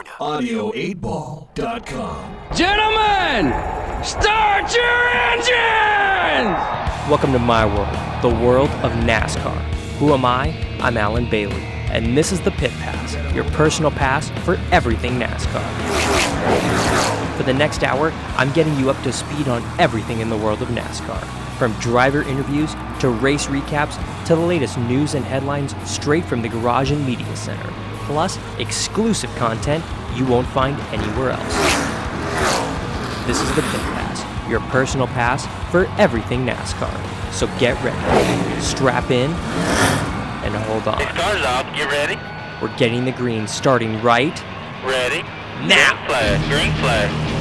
California. Audio8ball.com. Gentlemen, start your engines! Welcome to my world, the world of NASCAR. Who am I? I'm Alan Bailey, and this is the Pit Pass, your personal pass for everything NASCAR. For the next hour, I'm getting you up to speed on everything in the world of NASCAR. From driver interviews to race recaps to the latest news and headlines straight from the Garage and Media Center. Plus, exclusive content you won't find anywhere else. This is the Pit Pass, your personal pass for everything NASCAR. So get ready, strap in, and hold on. It started off. Get ready. We're getting the green starting right Ready. now. Green flag. Green flag.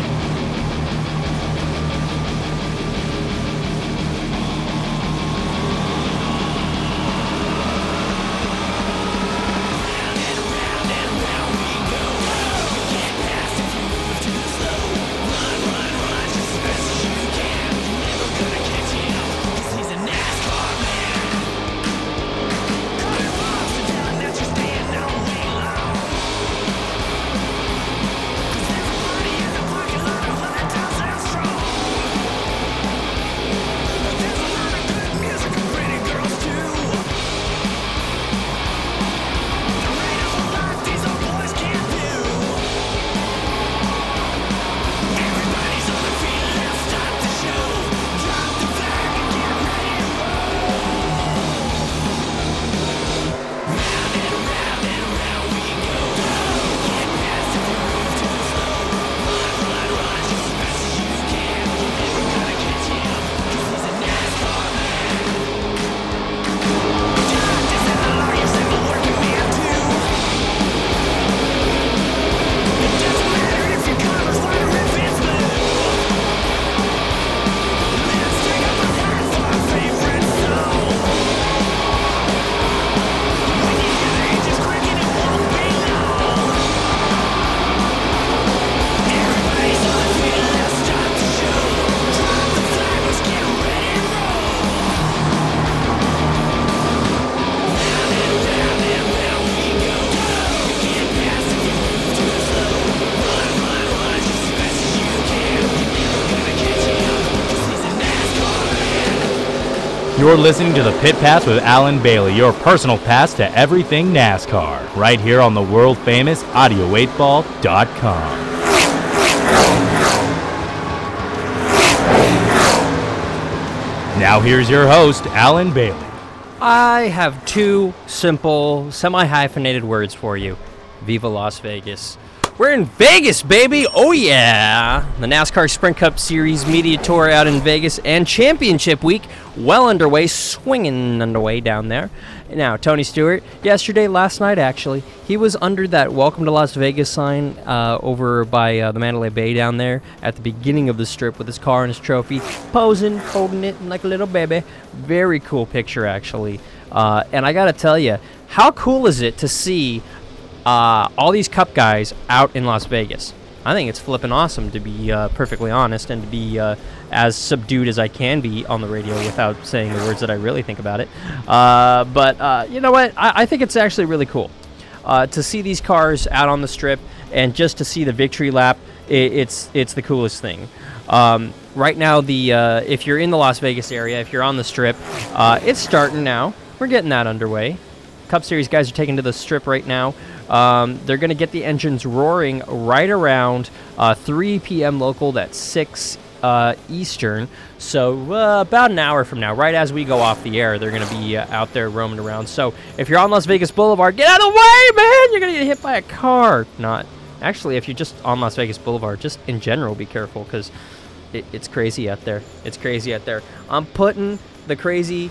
You're listening to the Pit Pass with Alan Bailey, your personal pass to everything NASCAR, right here on the world-famous Audio8ball.com. Now here's your host, Alan Bailey. I have two simple, semi-hyphenated words for you. Viva Las Vegas. We're in Vegas, baby! Oh yeah! The NASCAR Sprint Cup Series Media Tour out in Vegas and Championship Week well underway, swinging underway down there. Now, Tony Stewart, last night actually, he was under that Welcome to Las Vegas sign over by the Mandalay Bay down there at the beginning of the strip with his car and his trophy, posing, holding it like a little baby. Very cool picture, actually. And I gotta tell you, how cool is it to see all these Cup guys out in Las Vegas? I think it's flippin' awesome, to be perfectly honest, and to be as subdued as I can be on the radio without saying the words that I really think about it. But you know what? I think it's actually really cool to see these cars out on the strip, and just to see the victory lap. It's the coolest thing. Right now, if you're in the Las Vegas area, if you're on the strip, it's starting now. We're getting that underway. Cup Series guys are taking to the strip right now. They're going to get the engines roaring right around 3 p.m. local. That's 6 Eastern. So about an hour from now, right as we go off the air, they're going to be out there roaming around. So if you're on Las Vegas Boulevard, get out of the way, man! You're going to get hit by a car. Not actually, if you're just on Las Vegas Boulevard, just in general, be careful, because it's crazy out there. It's crazy out there. I'm putting the crazy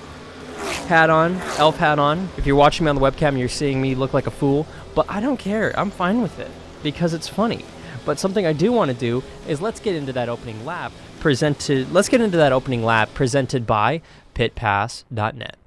hat on, elf hat on. If you're watching me on the webcam, you're seeing me look like a fool, but I don't care. I'm fine with it because it's funny. But something I do want to do is let's get into that opening lap presented by pitpass.net.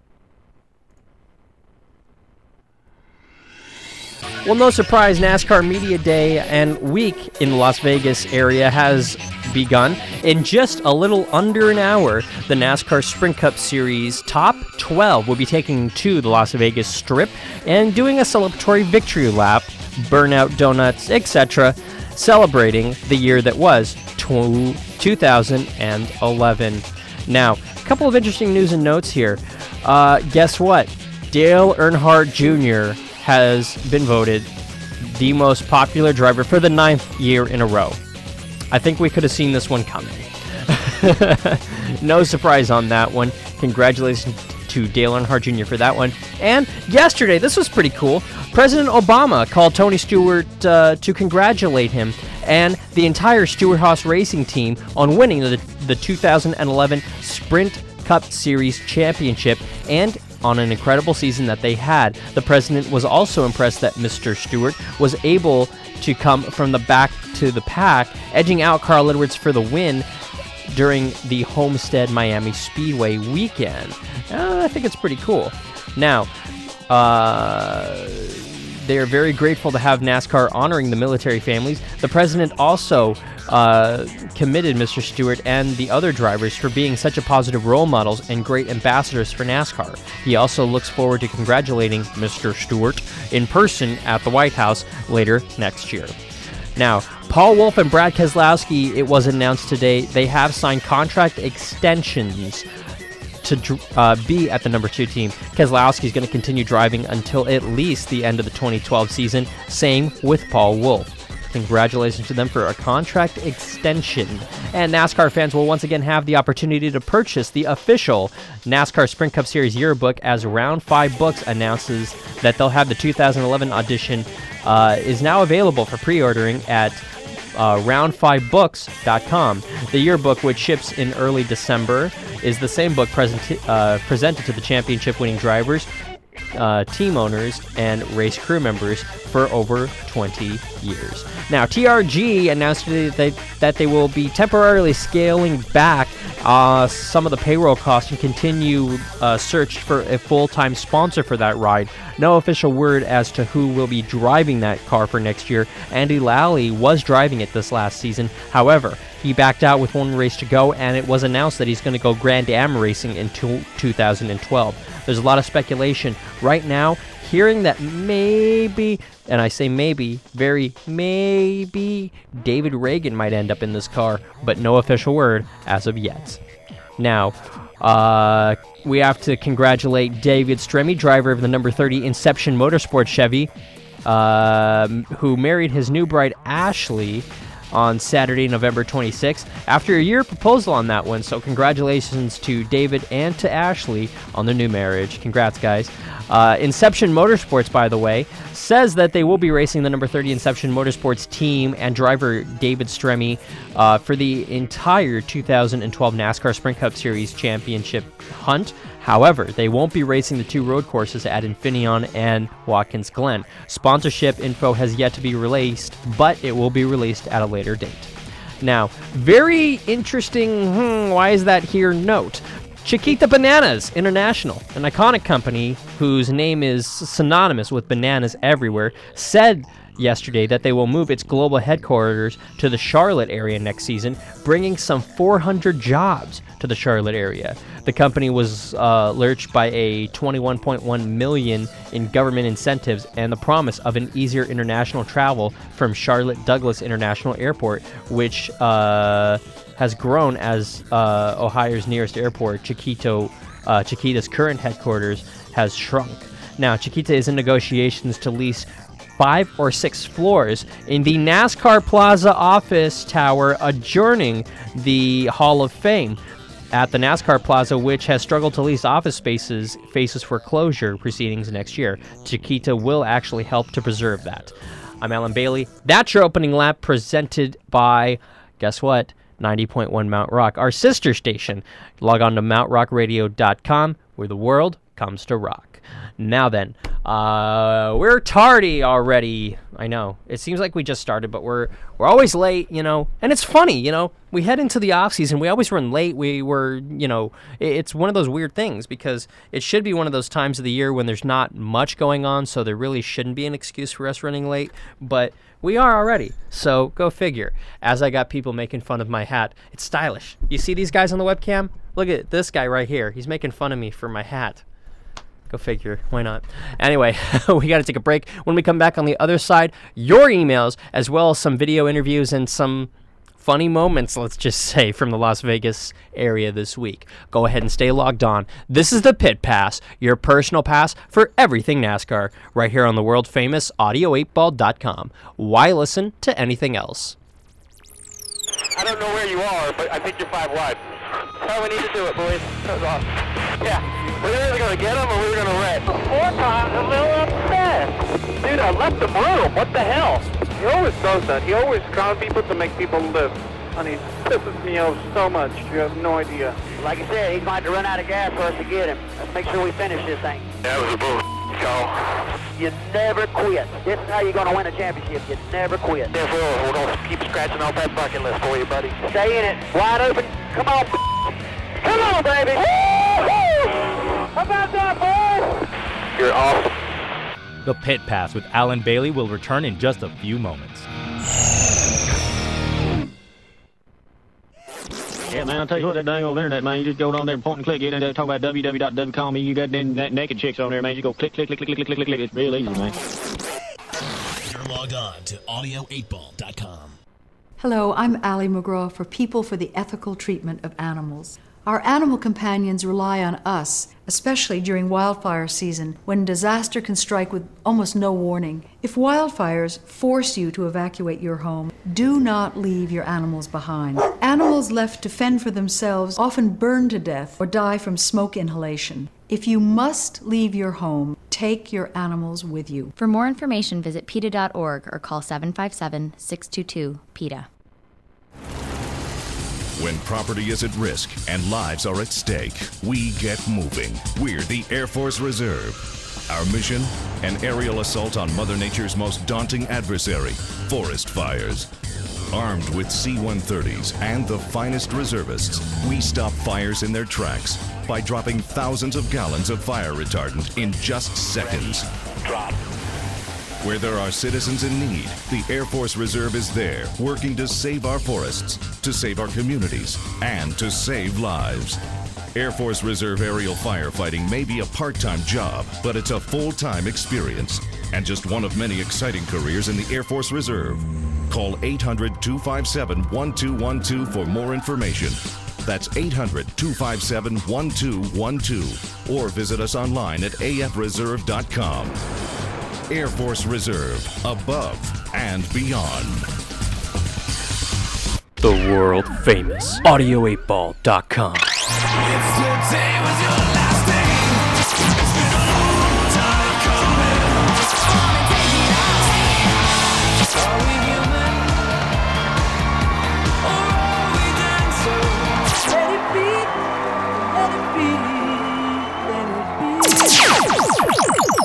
Well, no surprise, NASCAR Media Day and week in the Las Vegas area has begun. In just a little under an hour, the NASCAR Sprint Cup Series Top 12 will be taking to the Las Vegas Strip and doing a celebratory victory lap Burnout Donuts, etc., celebrating the year that was 2011. Now, a couple of interesting news and notes here. Guess what? Dale Earnhardt Jr. has been voted the most popular driver for the 9th year in a row. I think we could have seen this one coming. No surprise on that one. Congratulations to Dale Earnhardt Jr. for that one. And yesterday, this was pretty cool. President Obama called Tony Stewart to congratulate him and the entire Stewart-Haas racing team on winning the 2011 Sprint Cup Series championship and on an incredible season that they had. The president was also impressed that Mr. Stewart was able to come from the back to the pack, edging out Carl Edwards for the win during the Homestead Miami Speedway weekend. I think it's pretty cool. Now, they are very grateful to have NASCAR honoring the military families. The president also commended Mr. Stewart and the other drivers for being such a positive role models and great ambassadors for NASCAR. He also looks forward to congratulating Mr. Stewart in person at the White House later next year. Now, Paul Wolfe and Brad Keselowski, it was announced today, they have signed contract extensions to be at the number 2 team. Keselowski is going to continue driving until at least the end of the 2012 season. Same with Paul Wolfe. Congratulations to them for a contract extension. And NASCAR fans will once again have the opportunity to purchase the official NASCAR Sprint Cup Series yearbook as Round 5 Books announces that they'll have the 2011 edition is now available for pre-ordering at round5books.com. The yearbook, which ships in early December, is the same book presented to the championship-winning drivers, team owners, and race crew members for over 20 years. Now, TRG announced today that they will be temporarily scaling back some of the payroll costs and continue search for a full-time sponsor for that ride. No official word as to who will be driving that car for next year. Andy Lally was driving it this last season. However, he backed out with one race to go, and it was announced that he's going to go Grand Am racing in 2012. There's a lot of speculation right now, hearing that maybe, and I say maybe, very maybe, David Reagan might end up in this car, but no official word as of yet. Now, we have to congratulate David Stremme, driver of the number 30 Inception Motorsports Chevy, who married his new bride Ashley on Saturday, November 26th, after a year proposal on that one. So congratulations to David and to Ashley on their new marriage. Congrats, guys. Inception Motorsports, by the way, says that they will be racing the number 30 Inception Motorsports team and driver David Stremme for the entire 2012 NASCAR Sprint Cup Series championship hunt. However, they won't be racing the 2 road courses at Infineon and Watkins Glen. Sponsorship info has yet to be released, but it will be released at a later date. Now, very interesting, why is that here note. Chiquita Bananas International, an iconic company whose name is synonymous with bananas everywhere, said yesterday that they will move its global headquarters to the Charlotte area next season, bringing some 400 jobs to the Charlotte area. The company was lurched by a $21.1 million in government incentives and the promise of an easier international travel from Charlotte Douglas International Airport, which has grown as Ohio's nearest airport. Chiquita's current headquarters has shrunk. Now, Chiquita is in negotiations to lease 5 or 6 floors in the NASCAR Plaza office tower adjoining the Hall of Fame. At the NASCAR Plaza, which has struggled to lease office spaces, faces foreclosure proceedings next year. Chiquita will actually help to preserve that. I'm Alan Bailey. That's your opening lap, presented by, guess what, 90.1 Mount Rock, our sister station. Log on to mountrockradio.com, where the world comes to rock. Now then, we're tardy already. I know. It seems like we just started, but we're always late, you know. And it's funny, you know. We head into the off season. We always run late. It's one of those weird things because it should be one of those times of the year when there's not much going on, so there really shouldn't be an excuse for us running late. But we are already, so go figure. As I got people making fun of my hat, it's stylish. You see these guys on the webcam? Look at this guy right here. He's making fun of me for my hat. Go figure. Why not? Anyway, we got to take a break. When we come back on the other side, your emails, as well as some video interviews and some funny moments, let's just say, from the Las Vegas area this week. Go ahead and stay logged on. This is the Pit Pass, your personal pass for everything NASCAR, right here on the world-famous audio8ball.com. Why listen to anything else? I don't know where you are, but I think you're 5 wide. That's how we need to do it, boys. That was awesome. Yeah, we're either going to get him or we're going to wreck. 4 times, a little upset. Dude, I left him room. What the hell? He always does that. He always grounds people to make people live. And he pisses me off so much. You have no idea. Like I said, he's going to run out of gas for us to get him. Let's make sure we finish this thing. That was a bull call. You never quit. This is how you're going to win a championship. You never quit. Therefore, we're going to keep scratching off that bucket list for you, buddy. Stay in it. Wide open. Come on. Come on, baby. How about that, boys? You're awesome. The Pit Pass with Alan Bailey will return in just a few moments. Yeah, man, I'll tell you what, that dang old internet, man, you just go on there and point and click, get in there, talk about www.wcom, you got them that naked chicks on there, man, you go click, click, click, click, click, click, click, it's real easy, man. You're logged on to audio8ball.com. Hello, I'm Allie McGraw for People for the Ethical Treatment of Animals. Our animal companions rely on us, especially during wildfire season when disaster can strike with almost no warning. If wildfires force you to evacuate your home, do not leave your animals behind. Animals left to fend for themselves often burn to death or die from smoke inhalation. If you must leave your home, take your animals with you. For more information, visit PETA.org or call 757-622-PETA. When property is at risk and lives are at stake, we get moving. We're the Air Force Reserve. Our mission, an aerial assault on Mother Nature's most daunting adversary, forest fires. Armed with C-130s and the finest reservists, we stop fires in their tracks by dropping thousands of gallons of fire retardant in just seconds. Drop. Where there are citizens in need, the Air Force Reserve is there, working to save our forests, to save our communities, and to save lives. Air Force Reserve aerial firefighting may be a part-time job, but it's a full-time experience, and just one of many exciting careers in the Air Force Reserve. Call 800-257-1212 for more information. That's 800-257-1212, or visit us online at afreserve.com. Air Force Reserve, above and beyond. The world-famous audio8ball.com.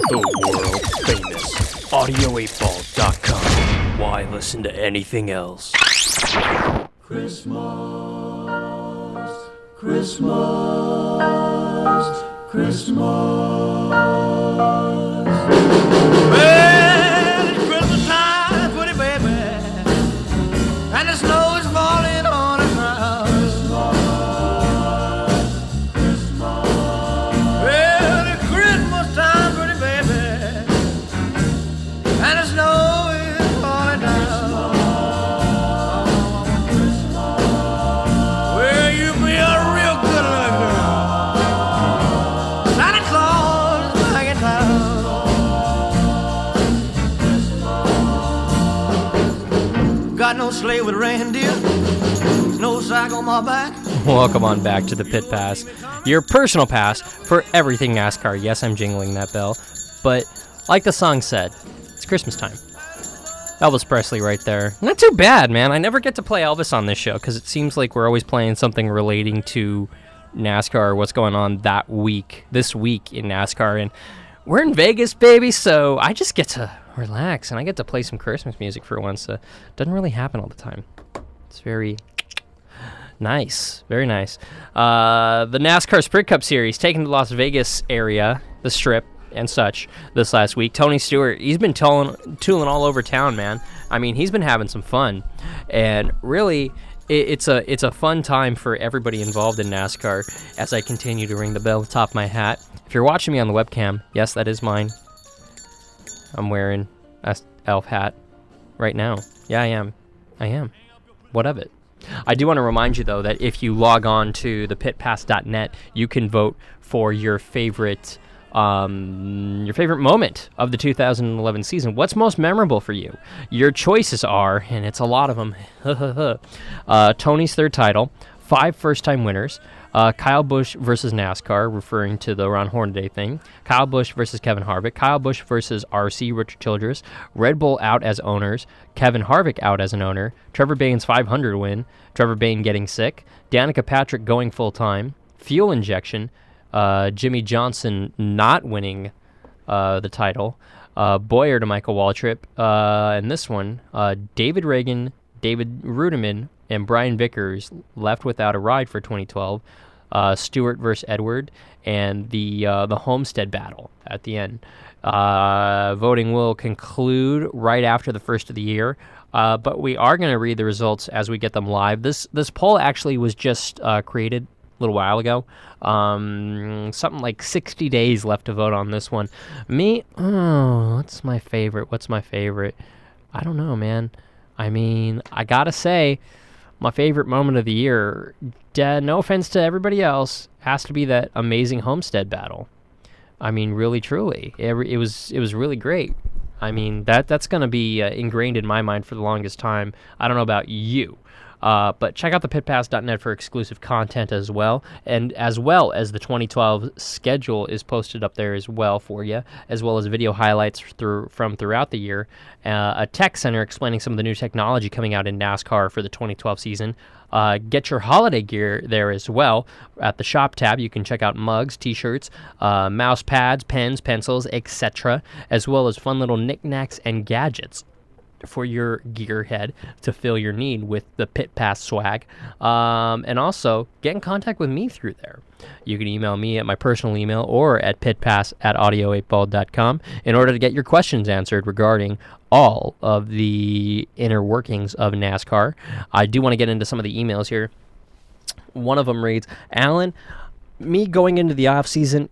The world-famous audio8ball.com. Why listen to anything else? Christmas, Christmas, Christmas. Well, it's Christmas time, pretty baby, and the snow is falling on the ground. Christmas, Christmas. Well, it's Christmas time, pretty baby, and the snow is falling down. Well, you be a real good little girl. Santa Claus is back in town. Got no sleigh with reindeer, no sack on my back. Welcome on back to the Pit Pass, your personal pass for everything NASCAR. Yes, I'm jingling that bell, but like the song said, it's Christmas time. Elvis Presley right there. Not too bad, man. I never get to play Elvis on this show because it seems like we're always playing something relating to NASCAR, what's going on this week in NASCAR. And we're in Vegas, baby, so I just get to relax and I get to play some Christmas music for once. Doesn't really happen all the time. It's very nice, very nice. The NASCAR Sprint Cup Series taking the Las Vegas area, the Strip, and such this last week. Tony Stewart, he's been tooling all over town, man. I mean, he's been having some fun. And really, it's a fun time for everybody involved in NASCAR as I continue to ring the bell at the top of my hat. If you're watching me on the webcam, yes, that is mine. I'm wearing a elf hat right now. Yeah, I am. What of it? I do want to remind you, though, that if you log on to thepitpass.net, you can vote for your favorite moment of the 2011 season. What's most memorable for you? Your choices are, and it's a lot of them, Tony's third title, 5 first-time winners, Kyle Busch versus NASCAR, referring to the Ron Hornaday thing, Kyle Busch versus Kevin Harvick, Kyle Busch versus RC, Richard Childress, Red Bull out as owners, Kevin Harvick out as an owner, Trevor Bayne's 500 win, Trevor Bayne getting sick, Danica Patrick going full-time, fuel injection, Jimmy Johnson not winning the title, Boyer to Michael Waltrip, and this one, David Reagan, David Rudiman, and Brian Vickers left without a ride for 2012, Stewart versus Edward, and the Homestead battle at the end. Voting will conclude right after the first of the year, but we are going to read the results as we get them live. This poll actually was just created a little while ago. Something like 60 days left to vote on this one. Me, what's my favorite? I don't know, man. I mean, I gotta say, my favorite moment of the year, no offense to everybody else, has to be that amazing Homestead battle. I mean, really, truly, it was really great. I mean, that's gonna be ingrained in my mind for the longest time. I don't know about you. But check out the pitpass.net for exclusive content as well. And as well as the 2012 schedule is posted up there as well for you, as well as video highlights from throughout the year. A tech center explaining some of the new technology coming out in NASCAR for the 2012 season. Get your holiday gear there as well. At the shop tab, you can check out mugs, t-shirts, mouse pads, pens, pencils, etc., as well as fun little knickknacks and gadgets for your gearhead to fill your need with the Pit Pass swag. And also, get in contact with me through there. You can email me at my personal email or at pitpass@audio8ball.com in order to get your questions answered regarding all of the inner workings of NASCAR. I do want to get into some of the emails here. One of them reads, Alan, me going into the off season,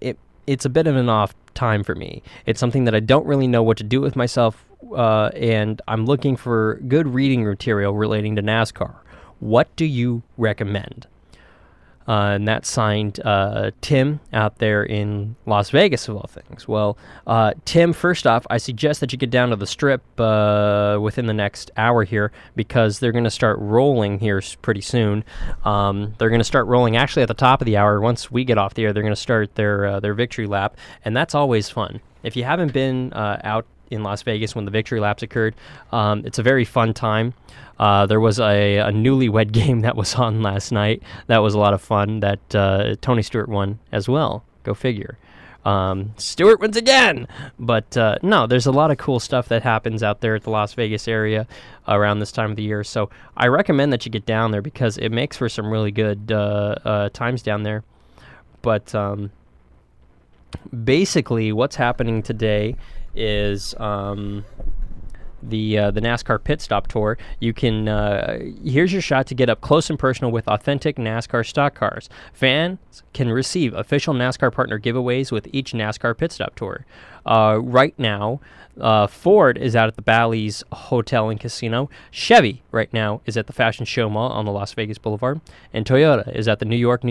it's a bit of an off time for me. It's something that I don't really know what to do with myself, and I'm looking for good reading material relating to NASCAR. What do you recommend? And that's signed Tim out there in Las Vegas, of all things. Well, Tim, first off, I suggest that you get down to the Strip within the next hour here, because they're going to start rolling here pretty soon. They're going to start rolling actually at the top of the hour. Once we get off the air, they're going to start their victory lap, and that's always fun. If you haven't been out in Las Vegas when the victory laps occurred, it's a very fun time. There was a newlywed game that was on last night. That was a lot of fun. That Tony Stewart won as well. Go figure. Stewart wins again! But no, there's a lot of cool stuff that happens out there at the Las Vegas area around this time of the year. So I recommend that you get down there because it makes for some really good times down there. But basically what's happening today is the NASCAR Pit Stop Tour. You can here's your shot to get up close and personal with authentic NASCAR stock cars. Fans can receive official NASCAR partner giveaways with each NASCAR Pit Stop Tour. Right now, Ford is out at the Bally's Hotel and Casino. Chevy right now is at the Fashion Show Mall on the Las Vegas Boulevard, and Toyota is at the New York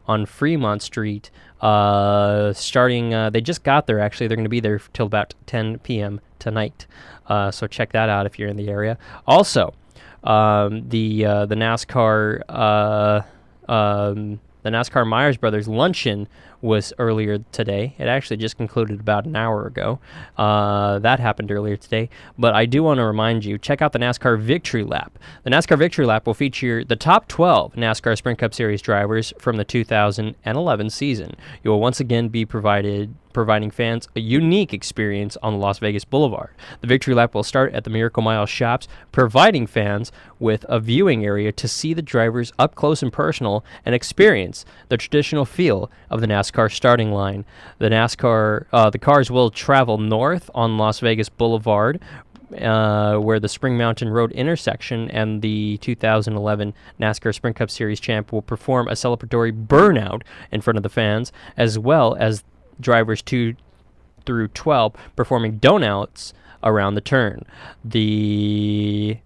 on Fremont Street. Starting, they just got there actually. They're going to be there till about 10 p.m. tonight. So check that out if you're in the area. Also, the NASCAR Myers Brothers luncheon was earlier today. It actually just concluded about an hour ago. That happened earlier today. But I do want to remind you, check out the NASCAR Victory Lap. The NASCAR Victory Lap will feature the top 12 NASCAR Sprint Cup Series drivers from the 2011 season. You will once again be providing fans a unique experience on the Las Vegas Boulevard. The Victory Lap will start at the Miracle Mile shops, providing fans with a viewing area to see the drivers up close and personal and experience the traditional feel of the NASCAR starting line. The cars will travel north on Las Vegas Boulevard where the Spring Mountain Road intersection and the 2011 NASCAR Sprint Cup Series champ will perform a celebratory burnout in front of the fans, as well as drivers 2 through 12 performing donouts around the turn. The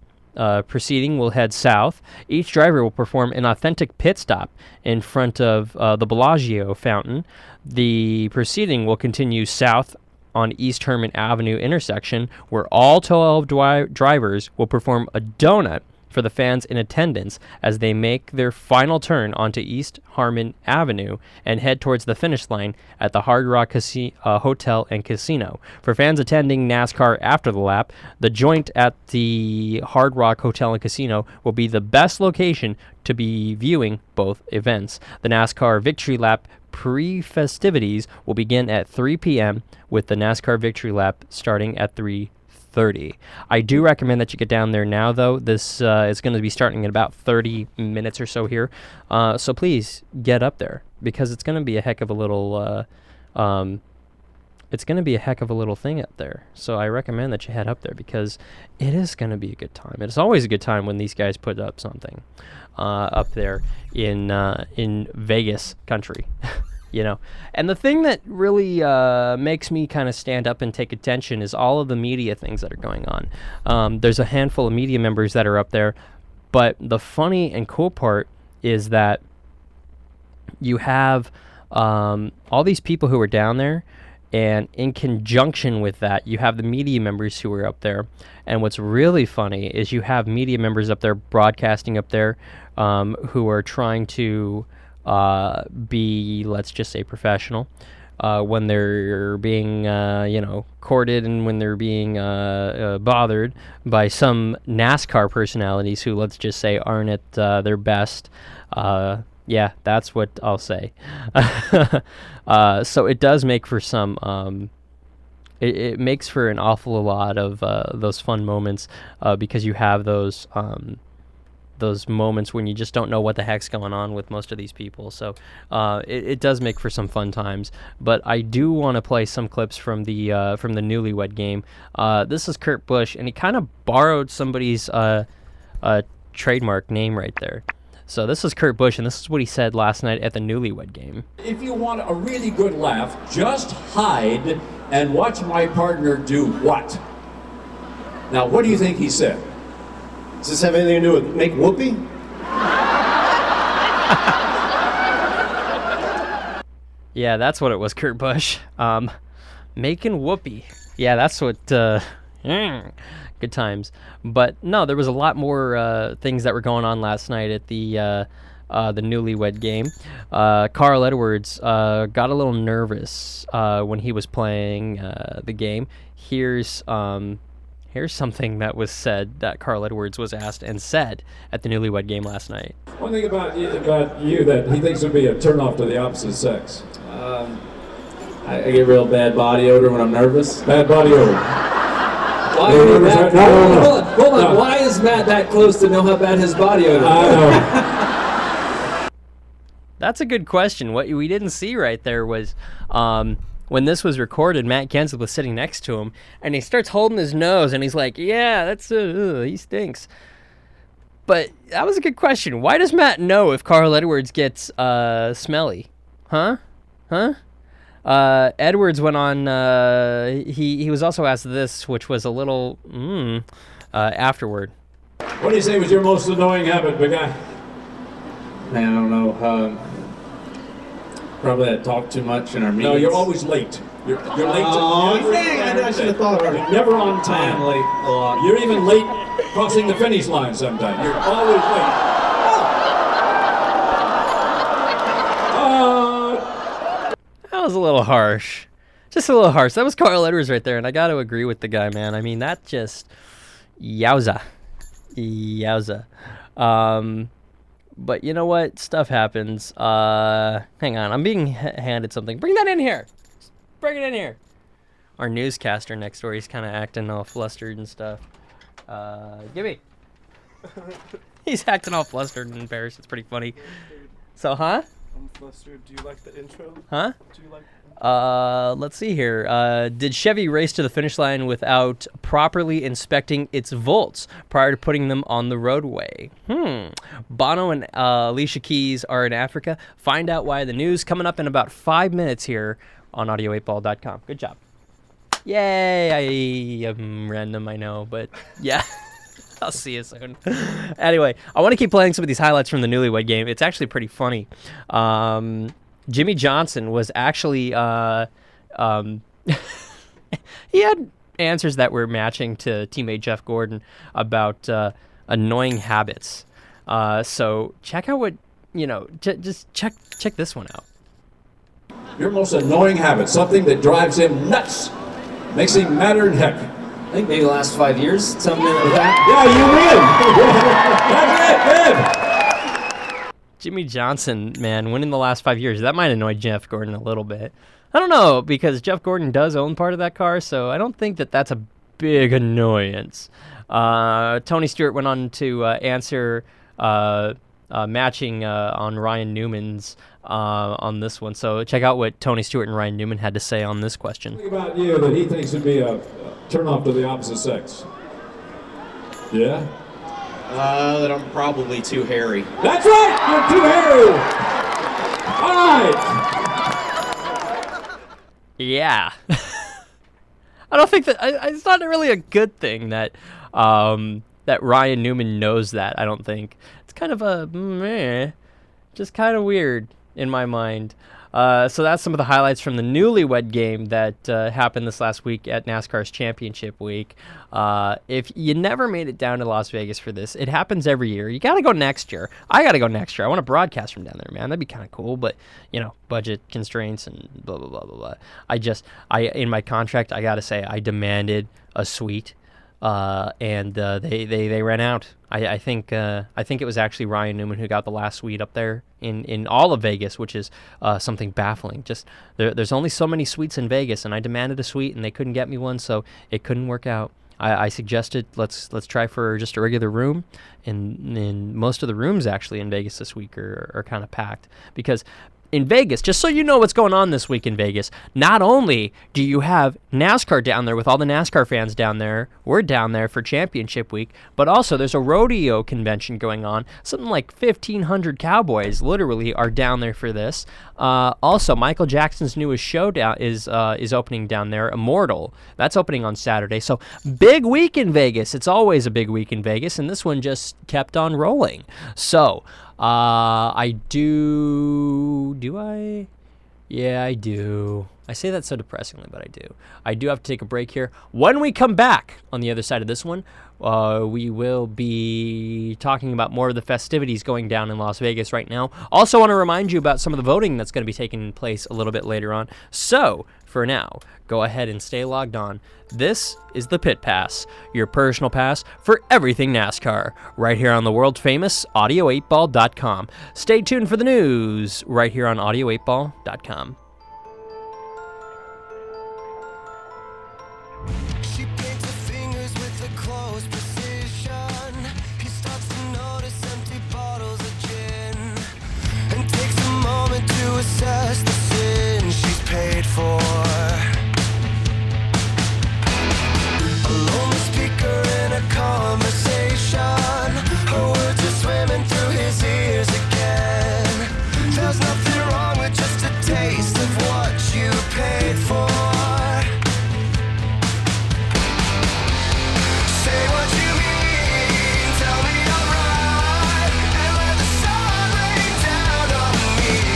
proceeding will head south. Each driver will perform an authentic pit stop in front of the Bellagio fountain. The proceeding will continue south on East Herman Avenue intersection, where all 12 drivers will perform a donut for the fans in attendance as they make their final turn onto East Harmon Avenue and head towards the finish line at the Hard Rock Hotel and Casino. For fans attending NASCAR after the lap, the joint at the Hard Rock Hotel and Casino will be the best location to be viewing both events. The NASCAR Victory Lap pre-festivities will begin at 3 p.m. with the NASCAR Victory Lap starting at 3:30. I do recommend that you get down there now, though. This is going to be starting in about 30 minutes or so here. So please get up there, because it's going to be a heck of a little thing up there. So I recommend that you head up there, because it is going to be a good time. It's always a good time when these guys put up something up there in Vegas country. You know, and the thing that really makes me kind of stand up and take attention is all of the media things that are going on. There's a handful of media members that are up there, but the funny and cool part is that you have all these people who are down there, and in conjunction with that, you have the media members who are up there. And what's really funny is you have media members up there broadcasting up there who are trying to be, let's just say, professional when they're being, courted, and when they're being bothered by some NASCAR personalities who, let's just say, aren't at their best. Yeah, that's what I'll say. So it does make for some... It makes for an awful lot of those fun moments because you have those moments when you just don't know what the heck's going on with most of these people. So it does make for some fun times. But I do want to play some clips from the Newlywed Game. This is Kurt Busch, and he kind of borrowed somebody's trademark name right there. So this is Kurt Busch, and this is what he said last night at the Newlywed Game. If you want a really good laugh, just hide and watch my partner do what? Now, what do you think he said? Does this have anything to do with make whoopee? Yeah, that's what it was, Kurt Busch. Making whoopee. Yeah, that's what... good times. But no, there was a lot more things that were going on last night at the Newlywed Game. Carl Edwards got a little nervous when he was playing the game. Here's something that was said that Carl Edwards was asked and said at the Newlywed Game last night. One thing about you that he thinks would be a turnoff to the opposite sex. I get real bad body odor when I'm nervous. Bad body odor. Why hold on. Why is Matt that close to know how bad his body odor is? That's a good question. What we didn't see right there was when this was recorded, Matt Kenseth was sitting next to him, and he starts holding his nose, and he's like, yeah, that's he stinks. But that was a good question. Why does Matt know if Carl Edwards gets smelly? Huh? Edwards went on, he was also asked this, which was a little, afterward. What do you say was your most annoying habit, big guy? Man, I don't know. Probably I talk too much in our meetings. No, you're always late. You're late to everything. I should have thought of it. You're never on time. I'm late a lot. You're even late crossing the finish line sometimes. You're always late. That was a little harsh. Just a little harsh. That was Carl Edwards right there, and I got to agree with the guy, man. I mean, that just... Yowza. But you know what? Stuff happens. Hang on. I'm being handed something. Bring that in here. Bring it in here. Our newscaster next door, he's kind of acting all flustered and stuff. Gimme. He's acting all flustered and embarrassed. It's pretty funny. So, huh? I'm flustered. Do you like the intro? Huh? Do you like? Let's see here. Did Chevy race to the finish line without properly inspecting its volts prior to putting them on the roadway? Bono and Alicia Keys are in Africa. Find out why. The news coming up in about 5 minutes here on audio8ball.com. Good job. Yay! I am random, I know, but yeah. I'll see you soon. Anyway, I want to keep playing some of these highlights from the Newlywed Game. It's actually pretty funny. Jimmy Johnson was actually, he had answers that were matching to teammate Jeff Gordon about annoying habits. So check out what, just check this one out. Your most annoying habit, something that drives him nuts, makes him madder than heck. I think maybe the last 5 years, something like that. Yeah, you win! That's it, man! Jimmy Johnson, man, winning the last 5 years, that might annoy Jeff Gordon a little bit. I don't know, because Jeff Gordon does own part of that car, so I don't think that that's a big annoyance. Tony Stewart went on to answer matching on Ryan Newman's on this one. So check out what Tony Stewart and Ryan Newman had to say on this question. Think about you that he thinks would be a turn off to the opposite sex. Yeah? That I'm probably too hairy. That's right! You're too hairy! All right! Yeah. I don't think that it's not really a good thing that that Ryan Newman knows that. I don't think it's kind of a meh, just kind of weird in my mind. So that's some of the highlights from the Newlywed Game that happened this last week at NASCAR's Championship Week. If you never made it down to Las Vegas for this, it happens every year. You got to go next year. I got to go next year. I want to broadcast from down there, man. That'd be kind of cool, but, budget constraints and blah, blah, blah, blah, blah. In my contract, I got to say, I demanded a suite. And they ran out. I think it was actually Ryan Newman who got the last suite up there in all of Vegas, which is something baffling. Just there's only so many suites in Vegas, and I demanded a suite, and they couldn't get me one, so it couldn't work out. I suggested let's try for just a regular room, and most of the rooms actually in Vegas this week are kind of packed because. In Vegas, just so you know what's going on this week in Vegas, not only do you have NASCAR down there with all the NASCAR fans down there, we're down there for Championship Week, but also there's a rodeo convention going on. Something like 1,500 cowboys literally are down there for this. Also, Michael Jackson's newest show is opening down there, Immortal. That's opening on Saturday. So big week in Vegas. It's always a big week in Vegas, and this one just kept on rolling. So... I do. Do I? Yeah, I do. I say that so depressingly, but I do. I do have to take a break here. When we come back on the other side of this one, we will be talking about more of the festivities going down in Las Vegas right now. Also want to remind you about some of the voting that's going to be taking place a little bit later on. So, for now, go ahead and stay logged on. This is the Pit Pass, your personal pass for everything NASCAR, right here on the world-famous audio8ball.com. Stay tuned for the news right here on audio8ball.com. Assess the sin she's paid for. A lonely speaker in a conversation. Her words are swimming through his ears again. There's nothing wrong with just a taste of what you paid for. Say what you mean, tell me I'm right, and let the sun rain down on me.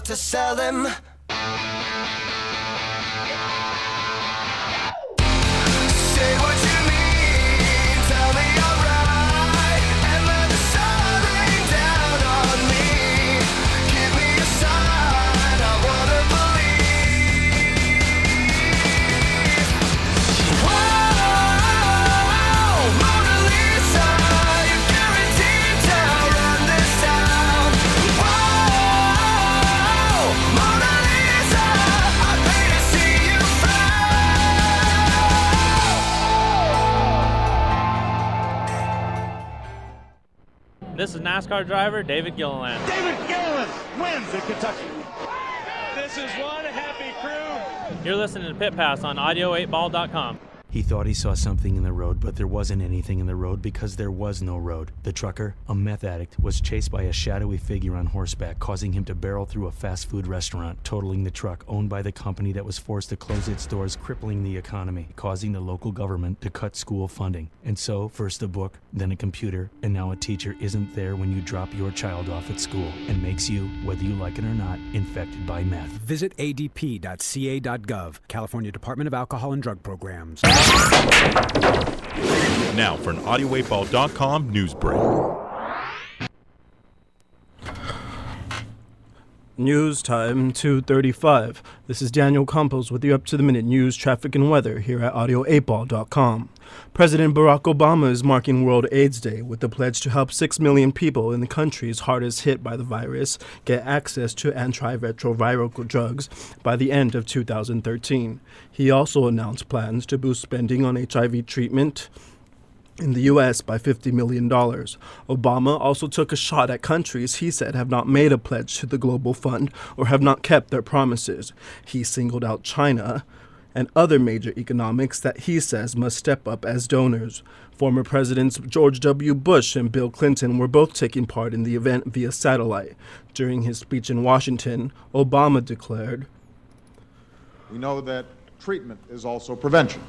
To sell them. your side. I wanna believe. Whoa, Mona Lisa, you're guaranteed to run this town. Whoa, Mona Lisa, I pay to see you This is NASCAR driver David Gilliland. David Gilliland wins in Kentucky. This is one happy crew. You're listening to Pit Pass on audio8ball.com. He thought he saw something in the road, but there wasn't anything in the road because there was no road. The trucker, a meth addict, was chased by a shadowy figure on horseback, causing him to barrel through a fast food restaurant, totaling the truck owned by the company that was forced to close its doors, crippling the economy, causing the local government to cut school funding. And so, first a book, then a computer, and now a teacher isn't there when you drop your child off at school and makes you, whether you like it or not, infected by meth. Visit adp.ca.gov, California Department of Alcohol and Drug Programs. Now for an audio8ball.com news break. News time 2:35. This is Daniel Campos with the up-to-the-minute news, traffic, and weather here at audio8ball.com. President Barack Obama is marking World AIDS Day with the pledge to help 6 million people in the countries hardest hit by the virus get access to antiretroviral drugs by the end of 2013. He also announced plans to boost spending on HIV treatment in the U.S. by $50 million. Obama also took a shot at countries he said have not made a pledge to the Global Fund or have not kept their promises. He singled out China and other major economics that he says must step up as donors. Former Presidents George W. Bush and Bill Clinton were both taking part in the event via satellite. During his speech in Washington, Obama declared, "We know that treatment is also prevention.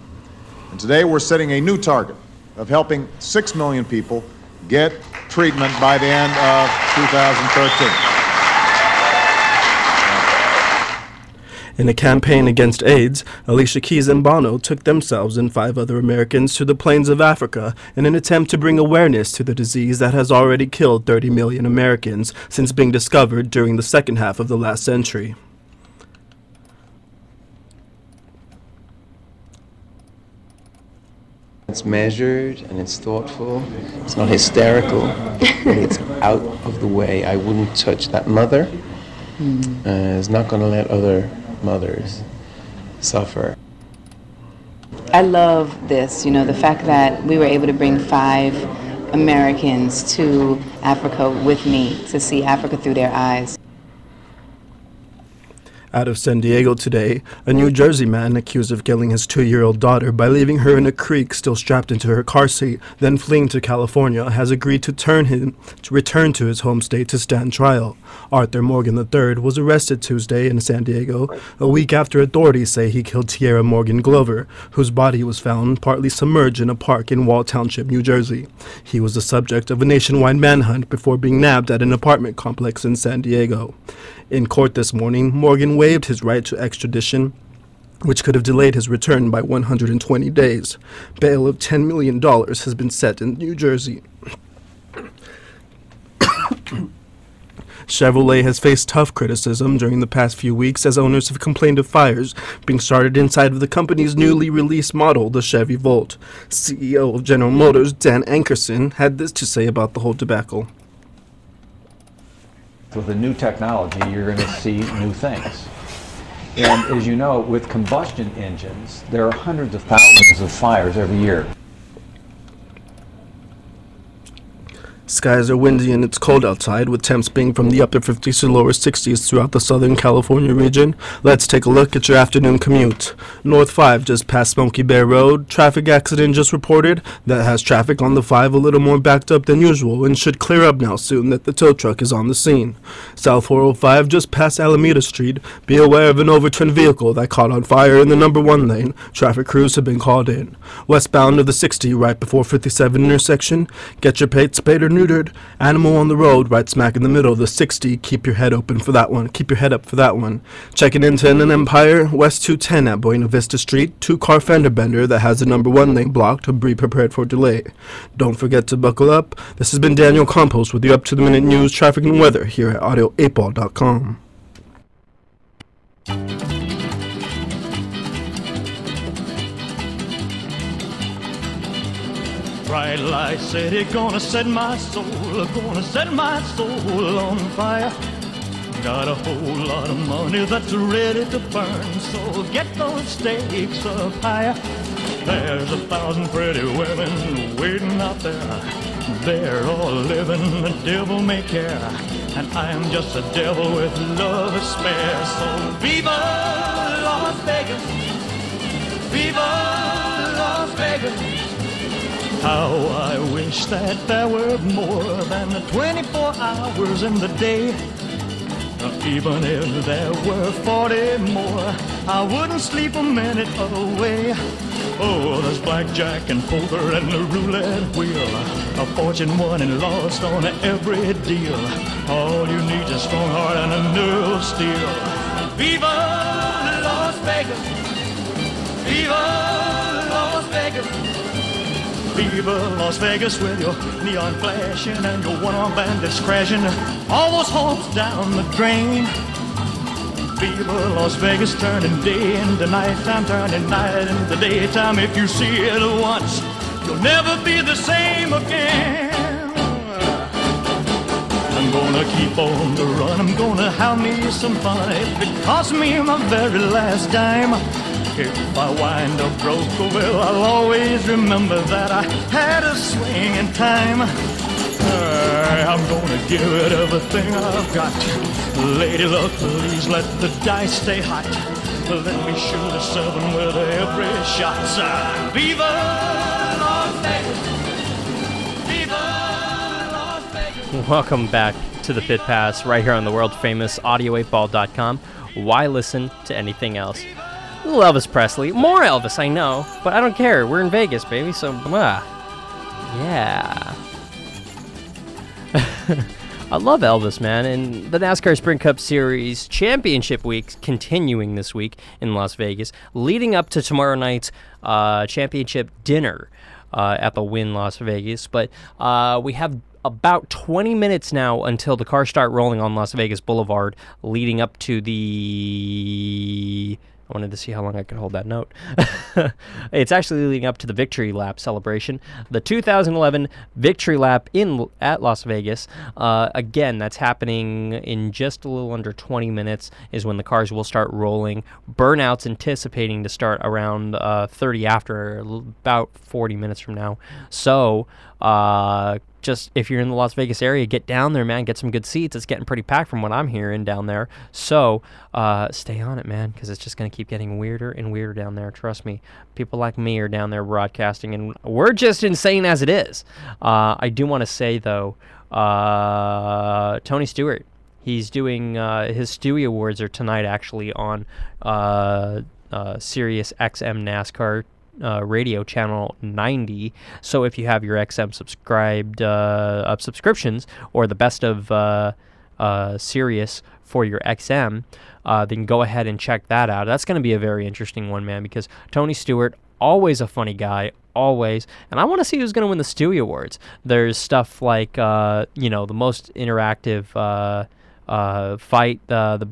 And today we're setting a new target of helping 6 million people get treatment by the end of 2013. In a campaign against AIDS, Alicia Keys and Bono took themselves and 5 other Americans to the plains of Africa in an attempt to bring awareness to the disease that has already killed 30 million Americans since being discovered during the second half of the last century. It's measured and it's thoughtful. It's not hysterical, but it's out of the way. I wouldn't touch that mother. It's not going to let other mothers suffer. I love this, the fact that we were able to bring 5 Americans to Africa with me to see Africa through their eyes. Out of San Diego today, a New Jersey man accused of killing his 2-year-old daughter by leaving her in a creek still strapped into her car seat, then fleeing to California, has agreed to return to his home state to stand trial. Arthur Morgan III was arrested Tuesday in San Diego, a week after authorities say he killed Tierra Morgan Glover, whose body was found partly submerged in a park in Wall Township, New Jersey. He was the subject of a nationwide manhunt before being nabbed at an apartment complex in San Diego. In court this morning, Morgan waived his right to extradition, which could have delayed his return by 120 days. Bail of $10 million has been set in New Jersey. Chevrolet has faced tough criticism during the past few weeks as owners have complained of fires being started inside of the company's newly released model, the Chevy Volt. CEO of General Motors, Dan Ankerson, had this to say about the whole debacle. With the new technology, you're going to see new things. And as you know, with combustion engines, there are hundreds of thousands of fires every year. Skies are windy and it's cold outside, with temps being from the upper 50s to lower 60s throughout the Southern California region. Let's take a look at your afternoon commute. North 5 just past Smoky Bear Road. Traffic accident just reported. That has traffic on the 5 a little more backed up than usual and should clear up now soon that the tow truck is on the scene. South 405 just past Alameda Street. Be aware of an overturned vehicle that caught on fire in the number 1 lane. Traffic crews have been called in. Westbound of the 60 right before 57 intersection. Get your paid Spader neutered. Animal on the road, right smack in the middle of the 60. Keep your head open for that one. Keep your head up for that one. Checking into Inland Empire, West 210 at Buena Vista Street. 2-car fender bender that has the number 1 lane blocked to be prepared for delay. Don't forget to buckle up. This has been Daniel Campos with the up-to-the-minute news, traffic, and weather here at audio8ball.com. Bright light city, gonna set my soul on fire. Got a whole lot of money that's ready to burn, so get those stakes up higher. There's 1,000 pretty women waiting out there. They're all living the devil may care, and I am just a devil with love to spare. So viva Las Vegas, viva Las Vegas. How I wish that there were more than 24 hours in the day. Even if there were 40 more, I wouldn't sleep a minute away. Oh, there's blackjack and poker and the roulette wheel, a fortune won and lost on every deal. All you need is a strong heart and a nerve of steel. Viva Las Vegas, viva Las Vegas. Viva Las Vegas with your neon flashing and your one-armed bandits crashing all those hopes down the drain. Viva Las Vegas, turning day into nighttime, turning night into daytime. If you see it once, you'll never be the same again. I'm gonna keep on the run, I'm gonna have me some fun. If it costs me my very last dime, if I wind up broke, well, I'll always remember that I had a swing in time. I'm gonna give it everything I've got. Lady luck, please let the dice stay hot. Let me shoot a 7 with every shot. Viva Las Vegas! Viva Las Vegas! Welcome back to the Pit Pass right here on the world famous audio8ball.com. Why listen to anything else? Little Elvis Presley. More Elvis, I know, but I don't care. We're in Vegas, baby, so yeah. I love Elvis, man, and the NASCAR Sprint Cup Series Championship Week continuing this week in Las Vegas, leading up to tomorrow night's championship dinner at the Wynn Las Vegas. But we have about 20 minutes now until the cars start rolling on Las Vegas Boulevard, leading up to the... I wanted to see how long I could hold that note. It's actually leading up to the Victory Lap celebration. The 2011 Victory Lap at Las Vegas. Again, that's happening in just a little under 20 minutes is when the cars will start rolling. Burnout's anticipating to start around 30 after, about 40 minutes from now. So, just if you're in the Las Vegas area, get down there, man. Get some good seats. It's getting pretty packed from what I'm hearing down there. So stay on it, man, because it's just going to keep getting weirder and weirder down there. Trust me. People like me are down there broadcasting, and we're just insane as it is. I do want to say, though, Tony Stewart, he's doing his Stewie Awards are tonight, actually, on Sirius XM NASCAR radio channel 90. So if you have your XM subscribed subscriptions or the best of Sirius for your XM, then go ahead and check that out. That's going to be a very interesting one, man, because Tony Stewart, always a funny guy, always, and I want to see who's going to win the Stewie Awards. There's stuff like the most interactive fight, the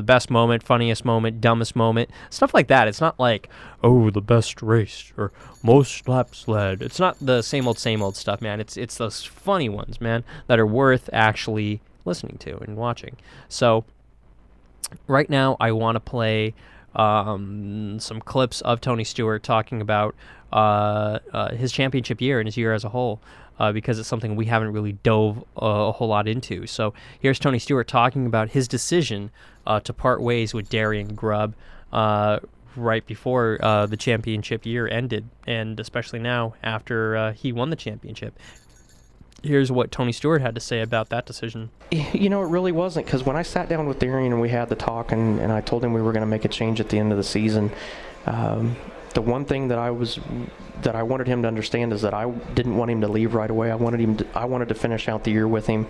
best moment, funniest moment, dumbest moment, stuff like that. It's not like, oh, the best race or most laps led. It's not the same old stuff, man. It's those funny ones, man, that are worth actually listening to and watching. So right now I want to play some clips of Tony Stewart talking about his championship year and his year as a whole. Because it's something we haven't really dove a whole lot into. So here's Tony Stewart talking about his decision to part ways with Darian Grubb right before the championship year ended, and especially now after he won the championship. Here's what Tony Stewart had to say about that decision. You know, it really wasn't, because when I sat down with Darian and we had the talk, and I told him we were going to make a change at the end of the season, the one thing that I wanted him to understand is that I didn't want him to leave right away. I wanted to finish out the year with him.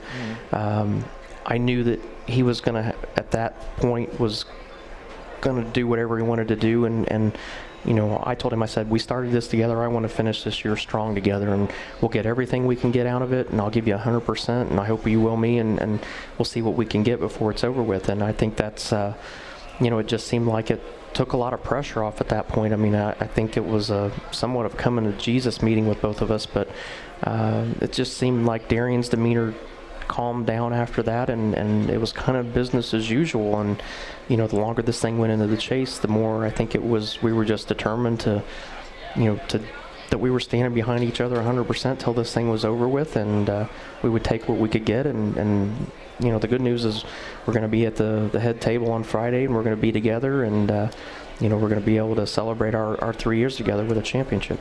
I knew that he was gonna, at that point, was gonna do whatever he wanted to do, and you know, I told him, I said, we started this together. I want to finish this year strong together, and we'll get everything we can get out of it, and I'll give you 100%, and I hope you will me, and we'll see what we can get before it's over with. And I think that's, you know, it just seemed like it took a lot of pressure off at that point. I mean, I think it was somewhat of coming to Jesus meeting with both of us, but it just seemed like Darian's demeanor calmed down after that, and it was kind of business as usual. And you know, the longer this thing went into the chase, the more I think it was, we were just determined to, you know, that we were standing behind each other 100% till this thing was over with, and we would take what we could get. And you know, the good news is we're going to be at the head table on Friday, and we're going to be together, and you know, we're going to be able to celebrate our 3 years together with a championship.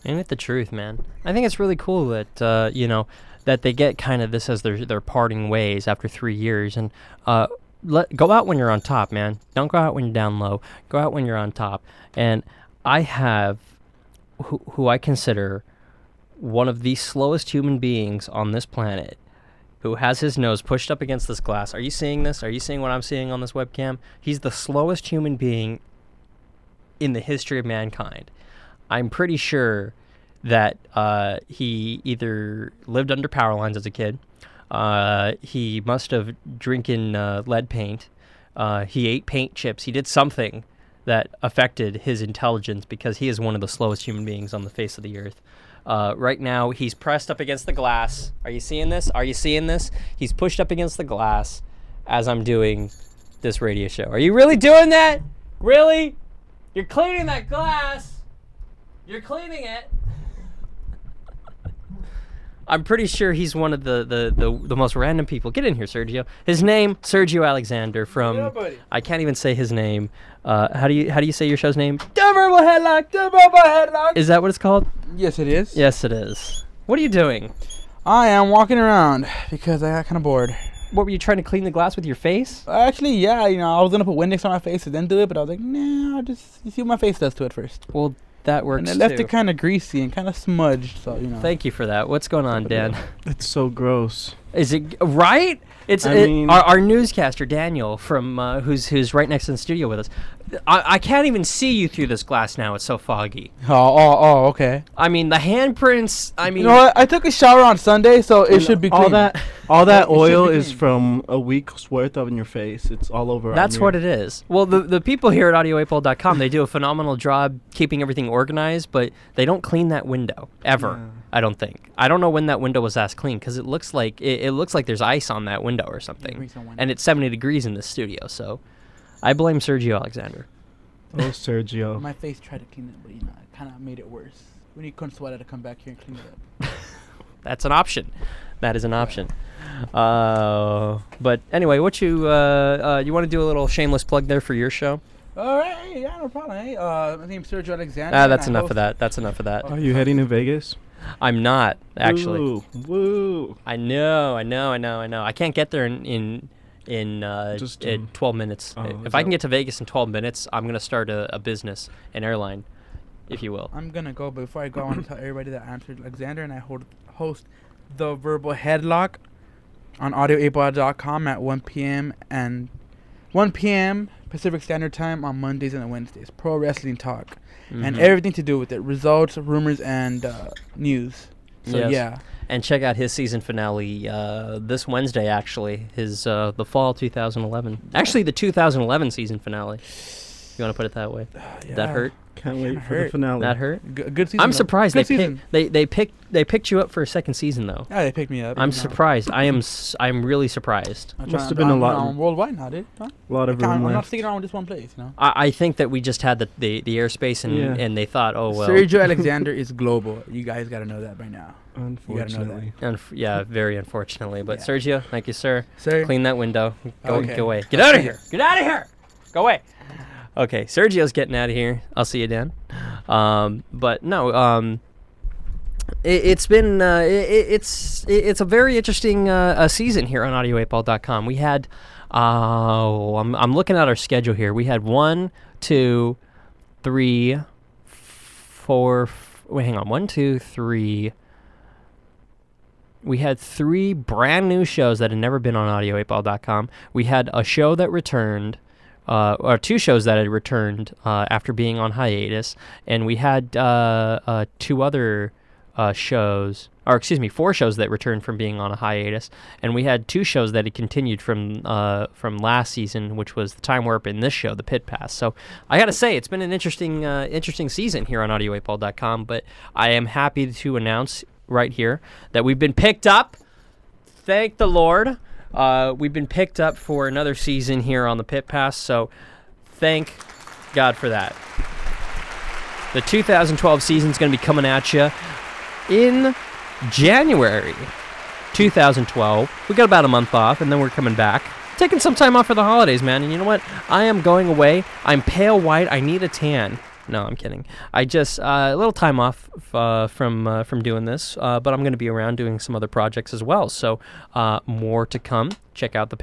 Ain't it the truth, man? I think it's really cool that you know, that they get kind of this as their parting ways after 3 years. And go out when you're on top, man. Don't go out when you're down low. Go out when you're on top. And I have who I consider one of the slowest human beings on this planet, who has his nose pushed up against this glass. Are you seeing this? Are you seeing what I'm seeing on this webcam? He's the slowest human being in the history of mankind. I'm pretty sure that he either lived under power lines as a kid, he must have drinking lead paint, he ate paint chips, he did something that affected his intelligence, because he is one of the slowest human beings on the face of the earth. Right now, he's pressed up against the glass. Are you seeing this? Are you seeing this? He's pushed up against the glass as I'm doing this radio show. Are you really doing that? Really? You're cleaning that glass. You're cleaning it. I'm pretty sure he's one of the most random people. Get in here, Sergio. His name, Sergio Alexander from, yeah, I can't even say his name. How do you say your show's name? The Verbal Headlock, the Verbal Headlock. Is that what it's called? Yes, it is. Yes, it is. What are you doing? I am walking around because I got kind of bored. What, were you trying to clean the glass with your face? Actually, yeah. You know, I was going to put Windex on my face and then do it, but I was like, nah, I'll just see what my face does to it first. Well, that works, and it left it kind of greasy and kind of smudged, so, you know. Thank you for that. What's going on, Dan? It's so gross. Is it right? It's our newscaster Daniel from who's right next in the studio with us. I can't even see you through this glass now. It's so foggy. Oh, okay. I mean, the handprints. I mean, you know what? I took a shower on Sunday, so it should be clean. All that oil is from a week's worth of in your face. It's all over. That's what it is. Well, the people here at audio8ball.com, they do a phenomenal job keeping everything organized, but they don't clean that window ever. Yeah. I don't think. I don't know when that window was last cleaned, because it looks like it looks like there's ice on that window or something, and it's 70 degrees in this studio. So, I blame Sergio Alexander. Oh, Sergio. My face tried to clean it, but you know, it kind of made it worse. We need Consuela to come back here and clean it up. That's an option. That is an option. But anyway, what you want to do a little shameless plug there for your show? All right, yeah, no problem. Hey, my name's Sergio Alexander. That's enough of that. That's enough of that. Are you heading to Vegas? I'm not, actually. Woo. I know. I can't get there in 12 minutes. If I can get to Vegas in 12 minutes, I'm going to start a business, an airline, if you will. I'm going to go, but before I go, I want to tell everybody that I'm Sergio Alexander, and I host The Verbal Headlock on audio8ball.com at 1 p.m. and 1 p.m. Pacific Standard Time on Mondays and Wednesdays. Pro wrestling talk. And everything to do with it. Results, rumors, and news. So, yes. Yeah. And check out his season finale this Wednesday, actually. His the fall 2011. Actually, the 2011 season finale. You want to put it that way? Yeah. That hurt? Can't wait for the finale. That hurt? Good season. I'm surprised they picked you up for a second season, though. Yeah, they picked me up. I'm surprised. I'm really surprised. Must have been a lot. Worldwide now, dude. Huh? A lot of room I'm left. not sticking around with just one place, you know. I think that we just had the airspace and they thought, oh well. Sergio Alexander is global. You guys got to know that by now. Unfortunately. Yeah, very unfortunately. But Sergio, thank you, sir. Sir. Clean that window. Go away. Get out of here. Get out of here. Go away. Okay, Sergio's getting out of here. I'll see you, Dan. But no, it's been it's a very interesting season here on audio8ball.com. We had I'm looking at our schedule here. We had 1, 2, 3, 4. Wait, hang on. 1, 2, 3. We had 3 brand new shows that had never been on audio8ball.com. We had a show that returned, or 2 shows that had returned after being on hiatus, and we had 2 other shows, or excuse me, 4 shows that returned from being on a hiatus, and we had 2 shows that had continued from last season, which was the Time Warp and this show, the Pit Pass. So I gotta say, it's been an interesting season here on audio8ball.com, but I am happy to announce right here that we've been picked up. Thank the Lord. We've been picked up for another season here on the Pit Pass, so thank God for that. The 2012 season is going to be coming at you in January 2012. We got about a month off, and then we're coming back. Taking some time off for the holidays, man, and you know what? I am going away. I'm pale white. I need a tan. No, I'm kidding. I just a little time off from doing this, but I'm going to be around doing some other projects as well. So more to come. Check out the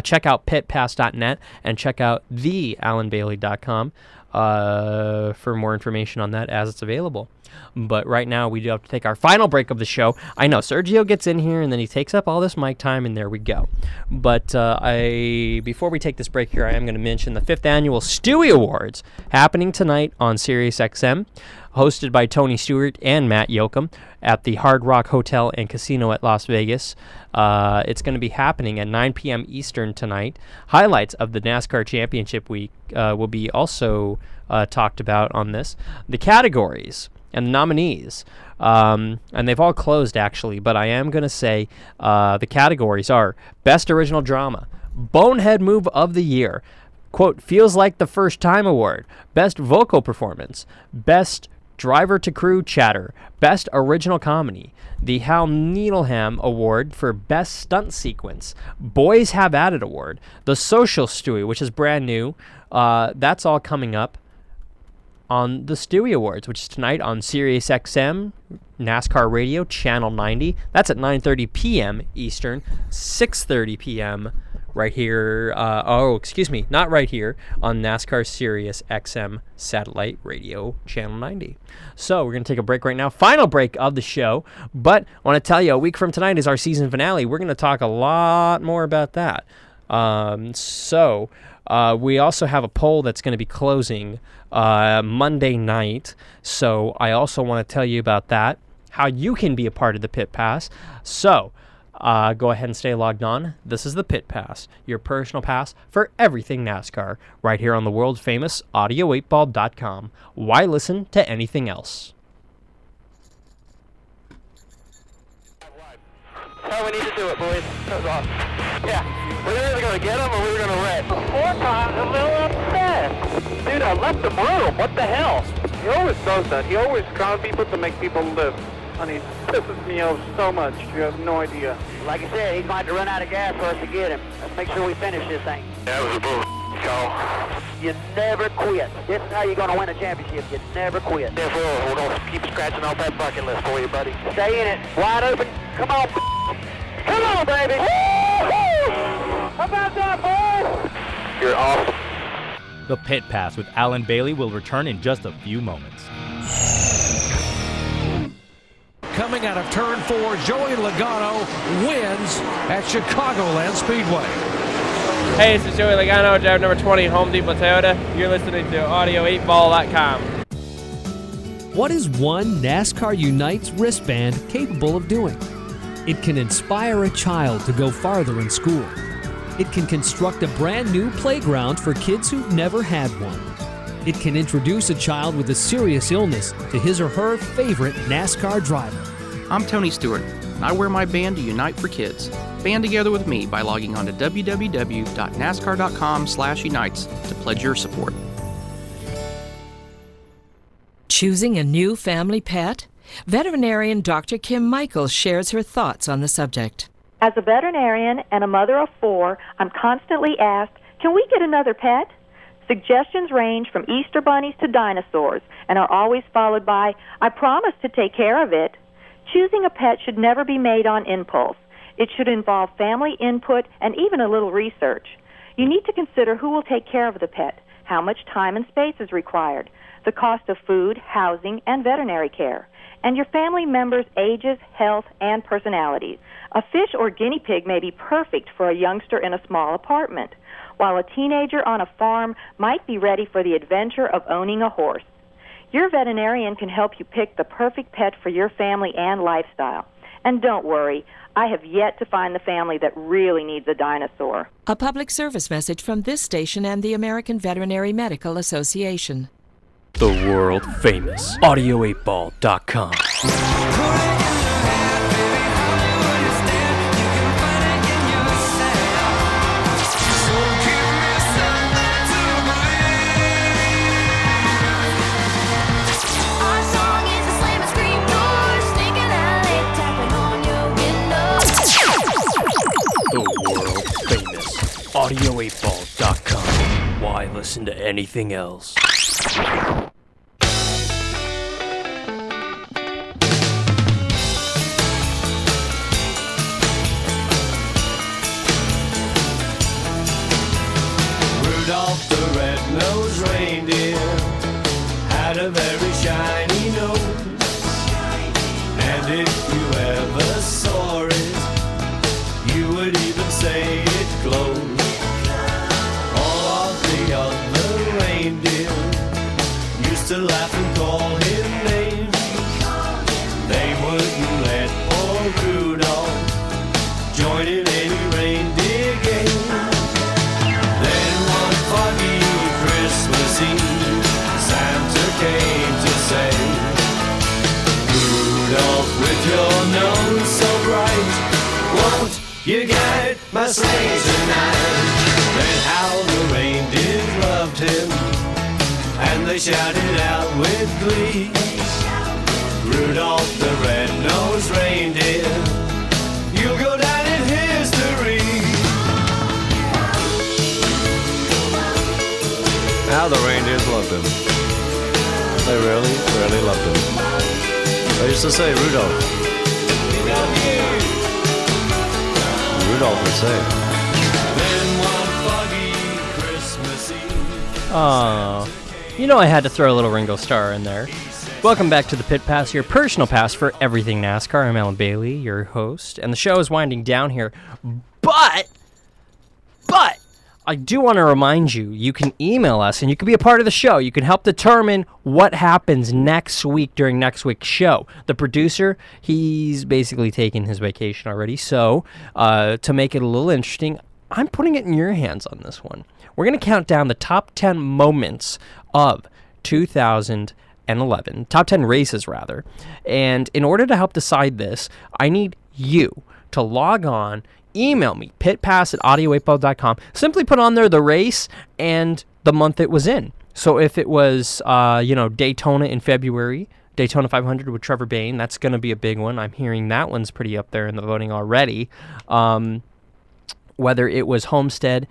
check out pitpass.net and check out thealanbailey.com for more information on that as it's available. But right now we do have to take our final break of the show. I know Sergio gets in here and then he takes up all this mic time, and there we go. But before we take this break here, I am going to mention the 5th annual Stewie Awards happening tonight on SiriusXM, hosted by Tony Stewart and Matt Yoakum at the Hard Rock Hotel and Casino at Las Vegas. It's going to be happening at 9 p.m. Eastern tonight. Highlights of the NASCAR Championship Week will be also talked about on this. The categories and the nominees, and they've all closed actually, but I am going to say the categories are Best Original Drama, Bonehead Move of the Year, quote, Feels Like the First Time Award, Best Vocal Performance, Best Driver to Crew Chatter, Best Original Comedy, the Hal Needleham Award for Best Stunt Sequence, Boys Have At It Award, the Social Stewie, which is brand new. That's all coming up on the Stewie Awards, which is tonight on SiriusXM, NASCAR Radio, Channel 90. That's at 9:30 p.m. Eastern, 6:30 p.m. right here. Not right here, on NASCAR SiriusXM Satellite Radio, Channel 90. So we're going to take a break right now. Final break of the show. But I want to tell you, a week from tonight is our season finale. We're going to talk a lot more about that. We also have a poll that's going to be closing Monday night, so I also want to tell you about that, how you can be a part of the Pit Pass. So go ahead and stay logged on. This is the Pit Pass, your personal pass for everything NASCAR, right here on the world famous audio8ball.com. Why listen to anything else? That's how we need to do it, boys. That was awesome. Yeah, we're either going to get them or we're going to wreck. 4 times, a little upset. Dude, I left the room. What the hell? He always does that. He always crowds people to make people live. And he pisses me off so much. You have no idea. Like I said, he's going to run out of gas for us to get him. Let's make sure we finish this thing. That was a bull call. You never quit. This is how you're going to win a championship. You never quit. Therefore, we're going to keep scratching off that bucket list for you, buddy. Stay in it. Wide open. Come on. Come on, baby. How about that, boys? You're awesome. The Pit Pass with Alan Bailey will return in just a few moments. Coming out of turn 4, Joey Logano wins at Chicagoland Speedway. Hey, this is Joey Logano, driver number 20, Home Depot Toyota. You're listening to audio8ball.com. What is one NASCAR Unites wristband capable of doing? It can inspire a child to go farther in school. It can construct a brand new playground for kids who've never had one. It can introduce a child with a serious illness to his or her favorite NASCAR driver. I'm Tony Stewart. I wear my band to Unite for Kids. Band together with me by logging on to www.nascar.com/unites to pledge your support. Choosing a new family pet? Veterinarian Dr. Kim Michaels shares her thoughts on the subject. As a veterinarian and a mother of 4, I'm constantly asked, can we get another pet? Suggestions range from Easter bunnies to dinosaurs and are always followed by, I promise to take care of it. Choosing a pet should never be made on impulse. It should involve family input and even a little research. You need to consider who will take care of the pet. how much time and space is required, the cost of food, housing, and veterinary care, and your family members' ages, health, and personalities. A fish or guinea pig may be perfect for a youngster in a small apartment, while a teenager on a farm might be ready for the adventure of owning a horse. Your veterinarian can help you pick the perfect pet for your family and lifestyle. And don't worry, I have yet to find the family that really needs a dinosaur. A public service message from this station and the American Veterinary Medical Association. The world famous audio8ball.com. audio8ball.com. Why listen to anything else? Rudolph the red-nosed reindeer had a very shiny nose, and if you ever saw it, you would even say it glowed. All of the other reindeer used to laugh and call him names. They wouldn't let poor Rudolph join in any reindeer game. Then one foggy Christmas Eve, Santa came to say, Rudolph, with your nose so bright, won't you guide my sleigh tonight? Then how the reindeers loved him, and they shouted out with glee, Rudolph the red-nosed reindeer, you'll go down in history. How the reindeers loved him. They really, really loved him. They used to say, Rudolph. Rudolph would say. Then one foggy Christmas Eve. Oh, you know I had to throw a little Ringo Starr in there. Welcome back to the Pit Pass, your personal pass for everything NASCAR. I'm Alan Bailey, your host, and the show is winding down here. But I do want to remind you, you can email us and you can be a part of the show. You can help determine what happens next week during next week's show. The producer, he's basically taken his vacation already, so to make it a little interesting, I'm putting it in your hands on this one. We're going to count down the top 10 moments of 2011, top 10 races rather, and in order to help decide this, I need you to log on, email me, pitpass@audio8ball.com. Simply put on there the race and the month it was in. So if it was, Daytona in February, Daytona 500 with Trevor Bayne, that's going to be a big one. I'm hearing that one's pretty up there in the voting already. Whether it was Homestead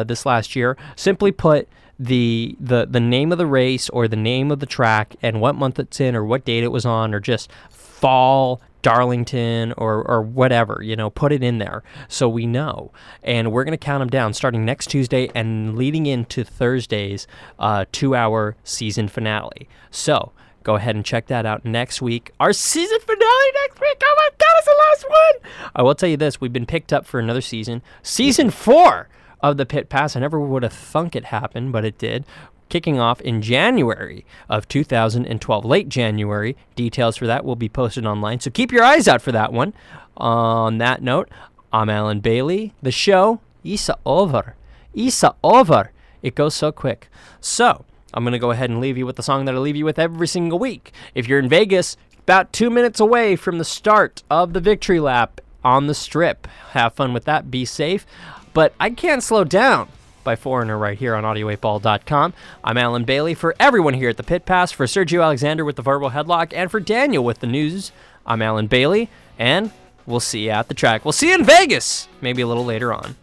this last year, simply put the name of the race or the name of the track and what month it's in or what date it was on or just fall, Darlington or whatever, put it in there so we know. And we're going to count them down starting next Tuesday and leading into Thursday's 2-hour season finale. So go ahead and check that out next week. Our season finale next week. Oh my God, it's the last one. I will tell you this. We've been picked up for another season. Season 4 of the Pit Pass. I never would have thunk it happened, but it did. Kicking off in January of 2012, late January. Details for that will be posted online, so keep your eyes out for that one. On that note, I'm Alan Bailey. The show, Isa over. Isa over. It goes so quick. So, I'm going to go ahead and leave you with the song that I leave you with every single week. If you're in Vegas, about 2 minutes away from the start of the victory lap on the Strip. Have fun with that. Be safe. But I can't slow down by Foreigner right here on audio8ball.com. I'm Alan Bailey. For everyone here at the Pit Pass, for Sergio Alexander with the verbal headlock, and for Daniel with the news, I'm Alan Bailey, and we'll see you at the track. We'll see you in Vegas, maybe a little later on.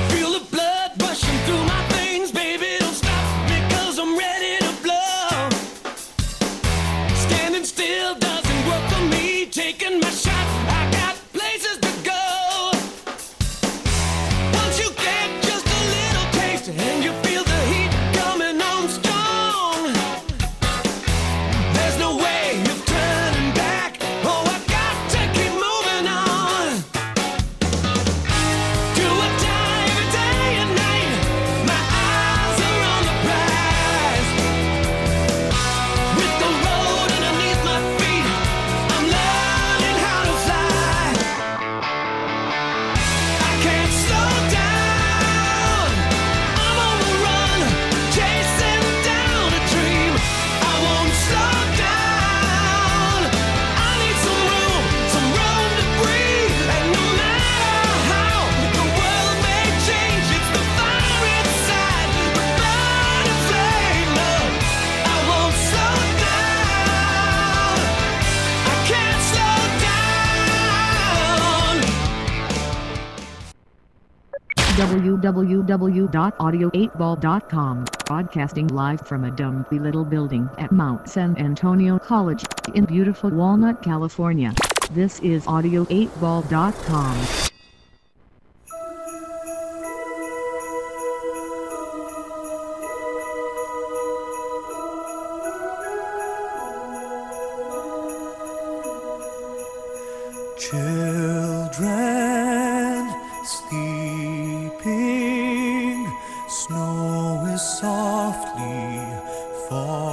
Feel the blood rushing through my veins, baby, don't stop because I'm ready to blow. Standing still doesn't work for me, taking my shot, I got places to go. Once you get just a little taste and you feel www.audio8ball.com, broadcasting live from a dumpy little building at Mount San Antonio College in beautiful Walnut, California. This is audio8ball.com. Children sleeping, snow is softly falling.